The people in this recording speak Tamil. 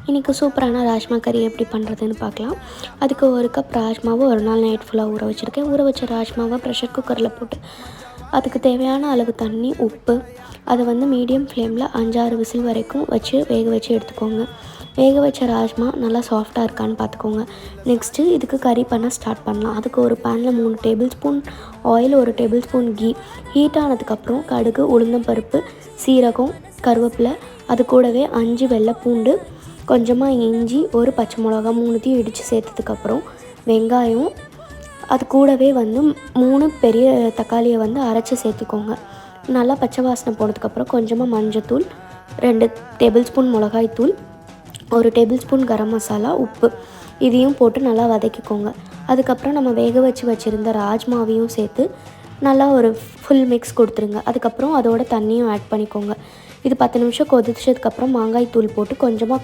இன்றைக்கி சூப்பரான ராஜ்மா கறி எப்படி பண்ணுறதுன்னு பார்க்கலாம். அதுக்கு ஒரு கப் ராஜ்மாவை ஒரு நாள் நைட் ஃபுல்லாக ஊற வச்சுருக்கேன். ஊற வச்ச ராஜ்மாவை ப்ரெஷர் குக்கரில் போட்டு அதுக்கு தேவையான அளவு தண்ணி, உப்பு, அதை மீடியம் ஃப்ளேமில் 5-6 விசில் வரைக்கும் வச்சு வேக வச்சு எடுத்துக்கோங்க. வேக வச்ச ராஜ்மா நல்லா சாஃப்டாக இருக்கான்னு பார்த்துக்கோங்க. நெக்ஸ்ட்டு இதுக்கு கறி பண்ண ஸ்டார்ட் பண்ணலாம். அதுக்கு ஒரு பேனில் 3 tablespoon oil, 1 tablespoon ghee heat ஆனதுக்கப்புறம் கடுகு, உளுந்தம்பருப்பு, சீரகம், கருவேப்பிலை, அது கூடவே 5 வெள்ளை பூண்டு, கொஞ்சமாக இஞ்சி, ஒரு பச்சை மிளகா 3த்தையும் இடித்து சேர்த்ததுக்கப்புறம் வெங்காயம், அது கூடவே 3 பெரிய தக்காளியை அரைச்சி சேர்த்துக்கோங்க. நல்லா பச்சை வாசனை போனதுக்கப்புறம் கொஞ்சமாக மஞ்சத்தூள், 2 டேபிள் ஸ்பூன் மிளகாய்த்தூள், 1 டேபிள் ஸ்பூன் கரம் மசாலா, உப்பு இதையும் போட்டு நல்லா வதக்கிக்கோங்க. அதுக்கப்புறம் நம்ம வேக வச்சு வச்சுருந்த ராஜ்மாவையும் சேர்த்து நல்லா ஒரு ஃபுல் மிக்ஸ் கொடுத்துருங்க. அதுக்கப்புறம் அதோட தண்ணியும் ஆட் பண்ணிக்கோங்க. இது 10 நிமிஷம் கொதிச்சதுக்கப்புறம் மாங்காய் தூள் போட்டு கொஞ்சமாக